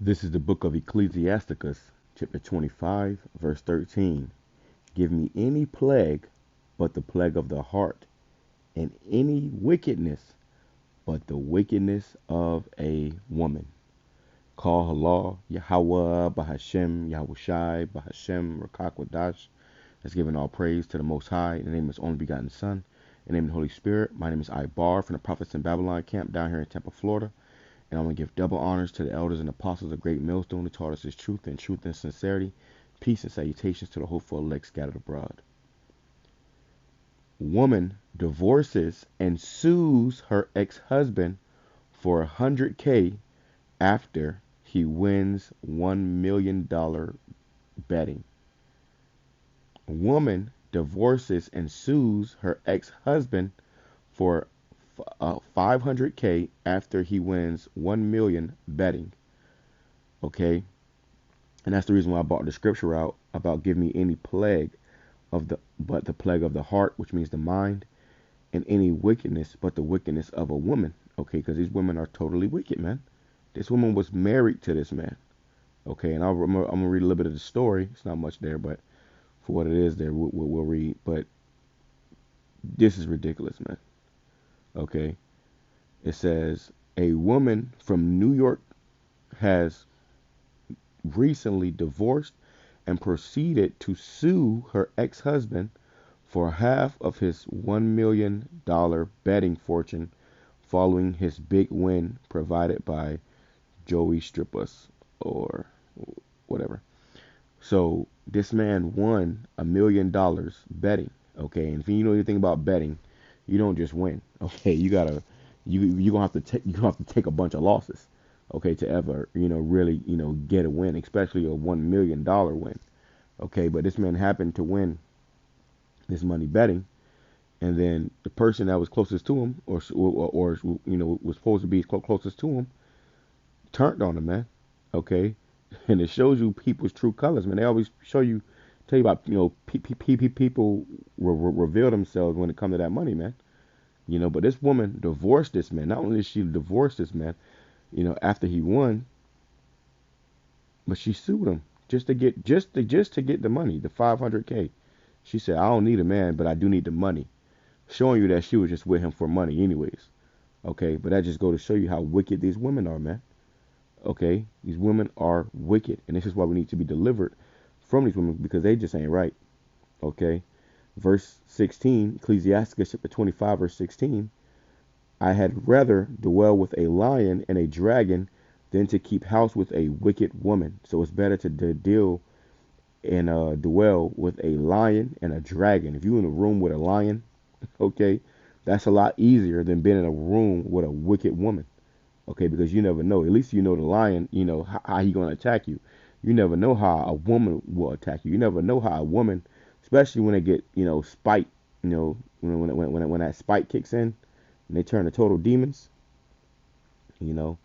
This is the book of Ecclesiasticus, chapter 25, verse 13. Give me any plague but the plague of the heart, and any wickedness but the wickedness of a woman. Call halal, YAHAWAH, BAHASHAM, YAHAWASHI, BAHASHAM, RAWCHAA, QADASH. Let's give all praise to the Most High, in the name of His only begotten Son, in the name of the Holy Spirit. My name is Ibar from the Prophets in Babylon camp down here in Tampa, Florida. And I'm going to give double honors to the elders and apostles of Great Millstone who taught us His truth and sincerity. Peace and salutations to the hopeful elect scattered abroad. Woman divorces and sues her ex-husband for $100K after he wins $1 million betting. Woman divorces and sues her ex-husband for 500K after he wins 1 million betting. Okay, and that's the reason why I brought the scripture out about give me any plague of the plague of the heart, which means the mind, and any wickedness but the wickedness of a woman. Okay, because these women are totally wicked, man. This woman was married to this man. Okay, and I'm gonna read a little bit of the story. It's not much there, but for what it is, there we'll read. But this is ridiculous, man. Okay, it says a woman from New York has recently divorced and proceeded to sue her ex-husband for half of his $1 million betting fortune following his big win provided by Joey Strippers or whatever. So this man won $1 million betting. Okay, and if you know anything about betting, you don't just win. Okay, you gonna have to take a bunch of losses. Okay, to ever really get a win, especially a $1 million win. Okay, but this man happened to win this money betting, and then the person that was closest to him, or was supposed to be closest to him, turned on him, man. Okay, and it shows you people's true colors, man. They always tell you about people reveal themselves when it comes to that money, man. But this woman divorced this man. Not only did she divorce this man, after he won, but she sued him just to get the money, the 500K. She said, "I don't need a man, but I do need the money," showing you that she was just with him for money, anyways. Okay, but that just go to show you how wicked these women are, man. Okay, these women are wicked, and this is why we need to be delivered from these women because they just ain't right. Okay, verse 16, Ecclesiasticus chapter 25, verse 16. I had rather dwell with a lion and a dragon than to keep house with a wicked woman. So it's better to deal and dwell with a lion and a dragon. If you're in a room with a lion, okay, that's a lot easier than being in a room with a wicked woman. Okay, because you never know. At least you know the lion, how he gonna attack you. You never know how a woman will attack you. You never know how a woman, especially when they get, spite, when that spite kicks in and they turn to total demons, you know,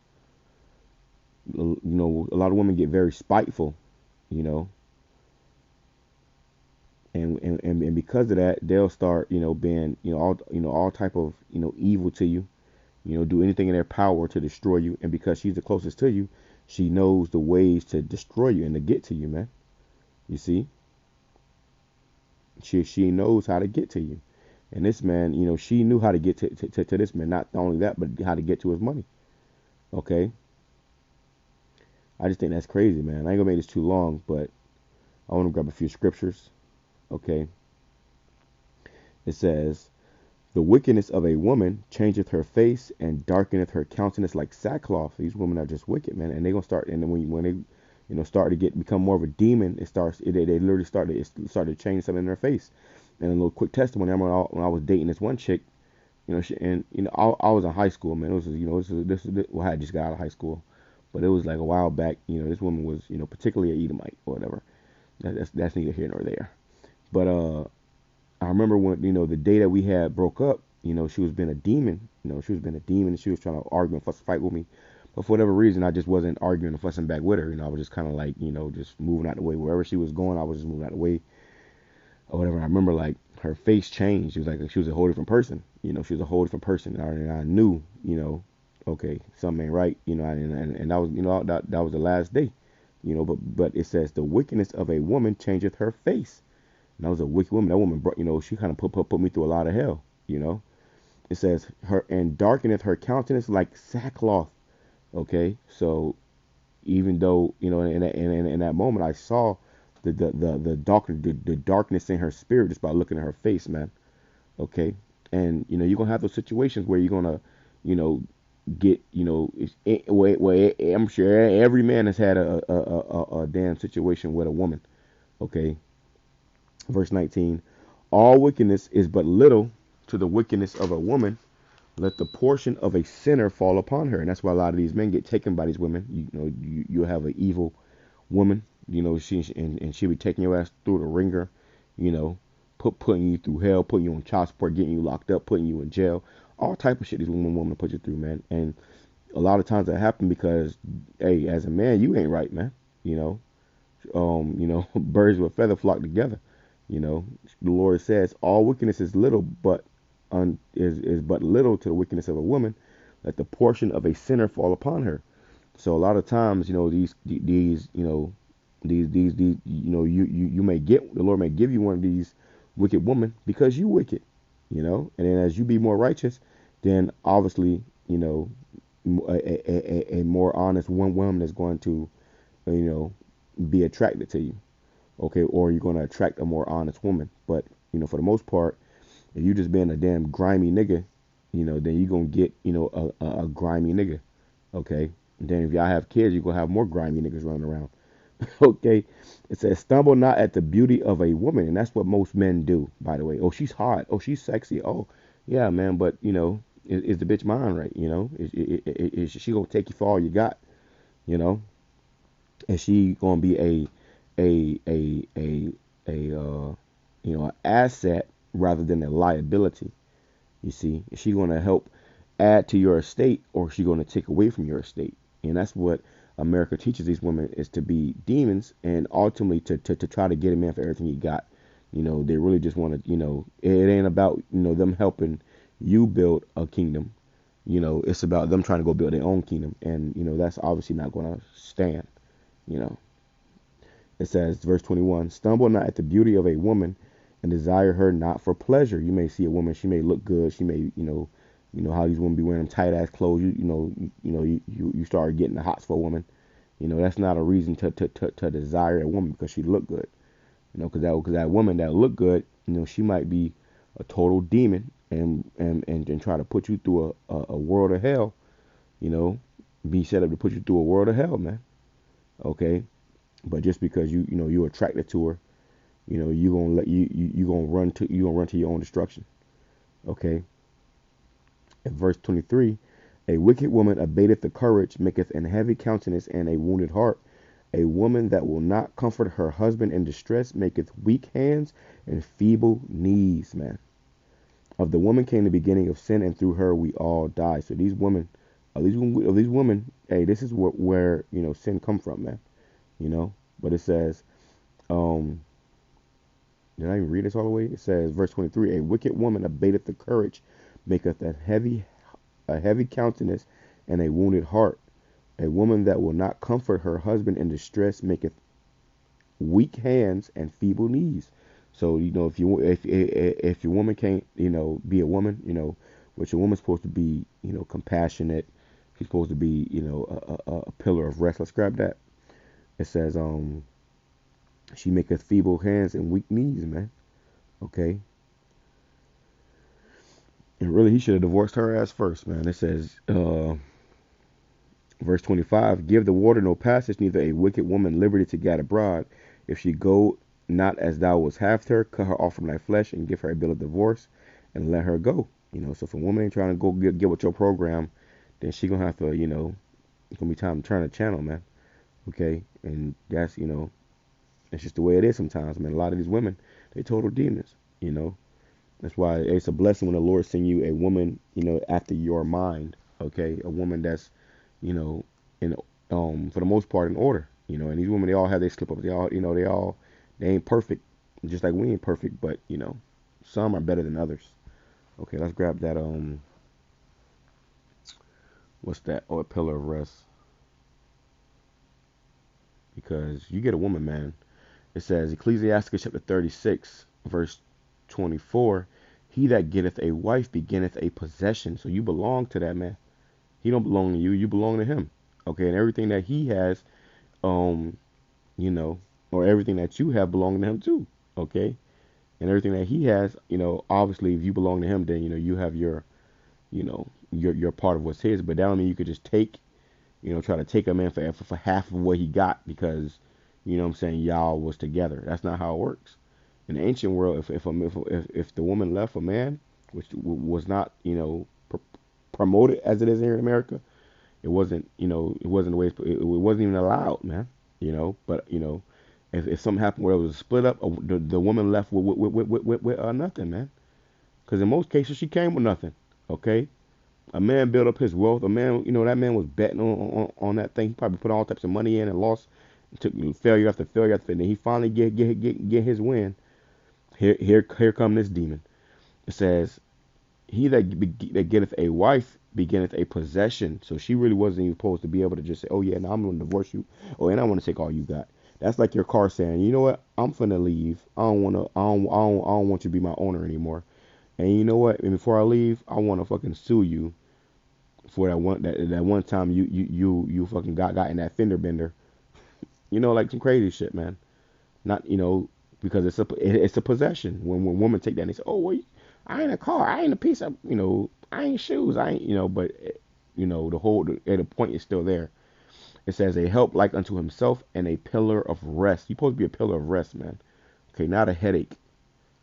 a lot of women get very spiteful, you know, and because of that, they'll start, being, all type of, evil to you, do anything in their power to destroy you. And because she's the closest to you, she knows the ways to destroy you and to get to you, man. You see, she knows how to get to you. And this man, she knew how to get to this man. Not only that, but how to get to his money. Okay. I just think that's crazy, man. I ain't gonna make this too long, but I want to grab a few scriptures. Okay. It says, the wickedness of a woman changeth her face and darkeneth her countenance like sackcloth. These women are just wicked, man. And they're gonna start, and then when they, start to become more of a demon, they literally start to change something in their face. And a little quick testimony. I remember when I was dating this one chick, I was in high school, man. It was, well, I had just got out of high school, but it was like a while back. This woman was, particularly a Edomite or whatever. That's neither here nor there. But I remember when, the day that we had broke up, she was being a demon. She was being a demon, and she was trying to argue and fuss fight with me. But for whatever reason, I just wasn't arguing and fussing back with her. I was just kind of like, just moving out the way. Wherever she was going, I was just moving out the way or whatever. I remember like her face changed. She was a whole different person. She was a whole different person. And I knew, Okay, something ain't right, and that was, that was the last day, but it says the wickedness of a woman changeth her face. And that was a wicked woman. That woman brought, she kind of put me through a lot of hell, you know. It says her and darkeneth her countenance like sackcloth. Okay, so even though, in that moment I saw the darkness in her spirit just by looking at her face, man. Okay, and you're gonna have those situations where you're gonna, you know, get, I'm sure every man has had a damn situation with a woman. Okay, verse 19, all wickedness is but little to the wickedness of a woman. Let the portion of a sinner fall upon her. And that's why a lot of these men get taken by these women. You have an evil woman, and she'll be taking your ass through the ringer, you know, putting you through hell, putting you on child support, getting you locked up, putting you in jail, all type of shit these women put you through, man. And a lot of times that happen because, hey, as a man, you ain't right, man. You know, birds with feather flock together. The Lord says all wickedness is little, but is but little to the wickedness of a woman. Let the portion of a sinner fall upon her. So a lot of times, these, you may get, the Lord may give you one of these wicked women because you wicked, and then as you be more righteous, then obviously, a more honest one woman is going to, you know, be attracted to you. Okay, or you're going to attract a more honest woman. But for the most part, if you just being a damn grimy nigga, then you're gonna get, a grimy nigga. Okay. And then if y'all have kids, you're gonna have more grimy niggas running around. Okay. It says, stumble not at the beauty of a woman, and that's what most men do, by the way. Oh, she's hot. Oh, she's sexy. Oh, yeah, man. But is the bitch mine right? Is she gonna take you for all you got? You know, is she gonna be an asset rather than a liability? You see, is she going to help add to your estate, or is she going to take away from your estate? And that's what America teaches these women, is to be demons, and ultimately to try to get a man for everything he got. They really just want to, it ain't about, them helping you build a kingdom. It's about them trying to go build their own kingdom. And, that's obviously not going to stand, you know. It says, verse 21, stumble not at the beauty of a woman, and desire her not for pleasure. You may see a woman, she may look good, she may, how these women be wearing tight ass clothes. You start getting the hots for a woman. That's not a reason to desire a woman because she look good. Because that woman that look good, she might be a total demon, and try to put you through a world of hell. Be set up to put you through a world of hell, man. Okay, but just because you're attracted to her, you gonna run to your own destruction. Okay. In verse 23, a wicked woman abateth the courage, maketh an heavy countenance and a wounded heart. A woman that will not comfort her husband in distress maketh weak hands and feeble knees, man. Of the woman came the beginning of sin, and through her we all die. So these women, of these women, hey, this is where sin come from, man. But it says, um, did I even read this all the way? It says, verse 23, a wicked woman abateth the courage, maketh a heavy countenance and a wounded heart. A woman that will not comfort her husband in distress maketh weak hands and feeble knees. So if your woman can't be a woman, which a woman's supposed to be compassionate. She's supposed to be a pillar of rest. Let's grab that. It says she maketh feeble hands and weak knees, man. Okay. And really, he should have divorced her ass first, man. It says, verse 25, give the water no passage, neither a wicked woman liberty to gad abroad. If she go not as thou wouldst have her, cut her off from thy flesh and give her a bill of divorce and let her go. So if a woman ain't trying to go get with your program, then she gonna have to, it's gonna be time to turn the channel, man. Okay. And that's, it's just the way it is sometimes, man. A lot of these women, they total demons, That's why it's a blessing when the Lord send you a woman, after your mind. Okay, a woman that's, in for the most part in order. And these women, they all have their slip ups. They all, they ain't perfect, just like we ain't perfect, but some are better than others. Okay, let's grab that What's that? Oh, a pillar of rest. Because you get a woman, man. It says Ecclesiastes chapter 36, verse 24. He that getteth a wife beginneth a possession. So you belong to that man. He don't belong to you. You belong to him. Okay, and everything that he has, um, you know, or everything that you have belong to him too. Okay, and everything that he has, obviously, if you belong to him, then you have your part of what's his. But that don't mean you could just try to take a man for half of what he got because, what I'm saying, y'all was together. That's not how it works. In the ancient world, if the woman left a man, which was not promoted as it is here in America, it wasn't the way it wasn't even allowed, man. But if something happened where it was a split up, the woman left with nothing, man. Because in most cases she came with nothing. Okay, a man built up his wealth. A man, that man was betting on that thing. He probably put all types of money in and lost, took failure after failure after failure. And then he finally get his win. Here come this demon. It says, "He that getteth a wife beginneth a possession." So she really wasn't even supposed to be able to just say, "Oh yeah, now I'm gonna divorce you. Oh, and I want to take all you got." That's like your car saying, "You know what? I'm finna leave. I don't want you to be my owner anymore. And you know what? And before I leave, I want to fucking sue you for that one time you fucking got in that fender bender. Like some crazy shit, man. Not because it's a possession. When women take that and they say, "Oh, well, I ain't a car, I ain't a piece of I ain't shoes, I ain't but the point is still there. It says a help like unto himself and a pillar of rest. You're supposed to be a pillar of rest, man. Okay, not a headache,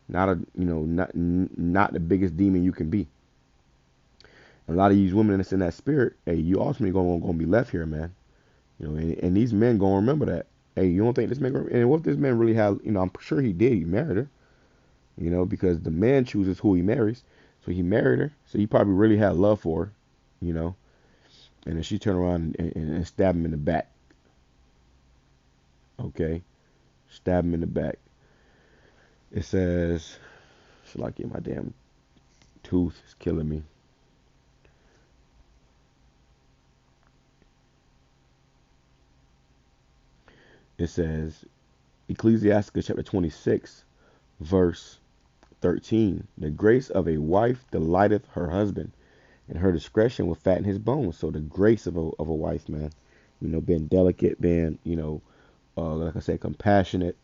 not a not the biggest demon you can be. A lot of these women that's in that spirit, hey, you ultimately gonna be left here, man. And these men gonna remember that. Hey, you don't think this man? And what if this man really had? I'm sure he did. He married her. Because the man chooses who he marries. So he married her. So he probably really had love for her. You know. And then she turned around and stabbed him in the back. Okay, stab him in the back. It says, should I get my damn tooth is killing me. It says Ecclesiastes chapter 26, verse 13. The grace of a wife delighteth her husband, and her discretion will fatten his bones. So the grace of a wife, man, being delicate, being, like I said, compassionate,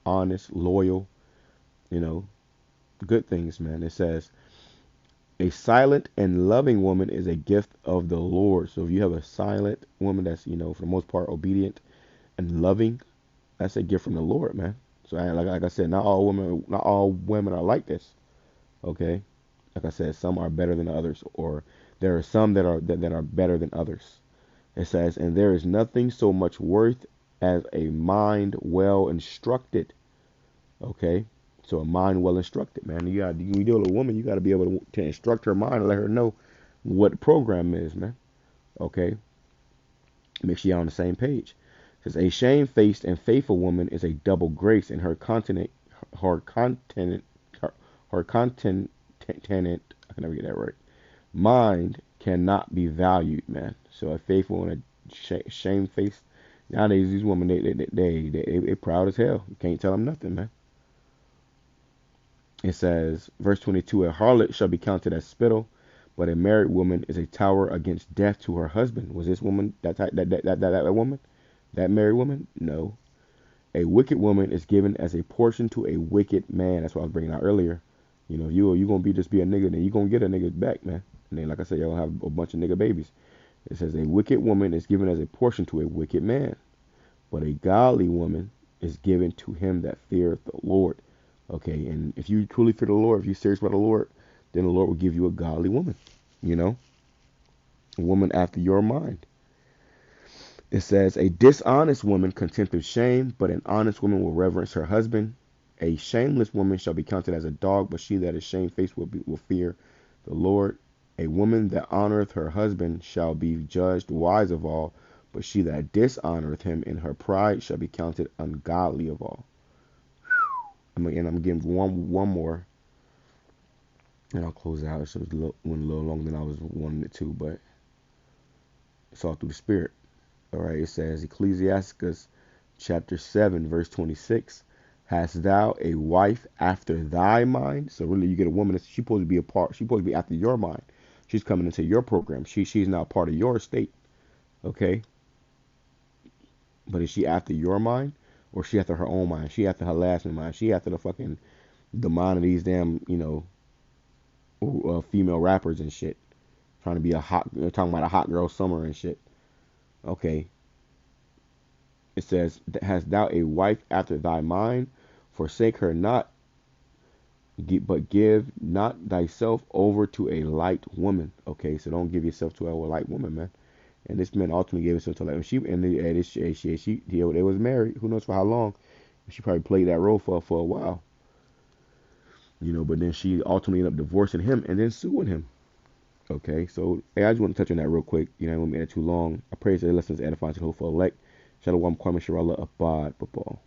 honest, loyal, you know, good things, man. It says, a silent and loving woman is a gift of the Lord. So if you have a silent woman that's, for the most part, obedient and loving, that's a gift from the Lord, man. So like I said, not all women are like this. Okay, like I said, some are better than others, or there are some that are better than others. It says, and there is nothing so much worth as a mind well instructed. Okay, so a mind well instructed, man. When you deal with a woman, you got to be able to instruct her mind and let her know what the program is, man. Okay, make sure you're on the same page. It says a shamefaced and faithful woman is a double grace, and her content, her content, I can never get that right. Mind cannot be valued, man. So a faithful and a shamefaced. Nowadays, these women they proud as hell. You can't tell them nothing, man. It says, verse 22, a harlot shall be counted as spittle, but a married woman is a tower against death to her husband. Was this woman that woman? That married woman? No. A wicked woman is given as a portion to a wicked man. That's what I was bringing out earlier. You gonna just be a nigga, then you gonna get a nigga back, man. And then, like I said, you're gonna have a bunch of nigga babies. It says a wicked woman is given as a portion to a wicked man, but a godly woman is given to him that feareth the Lord. Okay, and if you truly fear the Lord, if you're serious about the Lord, then the Lord will give you a godly woman. A woman after your mind. It says, a dishonest woman contempteth shame, but an honest woman will reverence her husband. A shameless woman shall be counted as a dog, but she that is shamefaced will fear the Lord. A woman that honoreth her husband shall be judged wise of all, but she that dishonoreth him in her pride shall be counted ungodly of all. I'm giving one more, and I'll close out. So it went a little longer than I was wanting it to, but It's all through the spirit. All right. It says Ecclesiasticus chapter 7, verse 26. Hast thou a wife after thy mind? So really, you get a woman. She's supposed to be a part. She's supposed to be after your mind. She's coming into your program. She's now part of your estate. Okay. But is she after your mind, or is she after her own mind? She after her last mind? She after the fucking the mind of these damn female rappers and shit, trying to be a hot. They're talking about a hot girl summer and shit. Okay. It says, "Hast thou a wife after thy mind? Forsake her not, but give not thyself over to a light woman." Okay, so don't give yourself to a light woman, man. And this man ultimately gave himself to like she and they was married. Who knows for how long? She probably played that role for a while, But then she ultimately ended up divorcing him and then suing him. Okay, so hey, I just want to touch on that real quick. I don't want to make it too long. I pray that the lessons edifying to the whole for elect. Shalom, Kwame Sharala, Abad, football.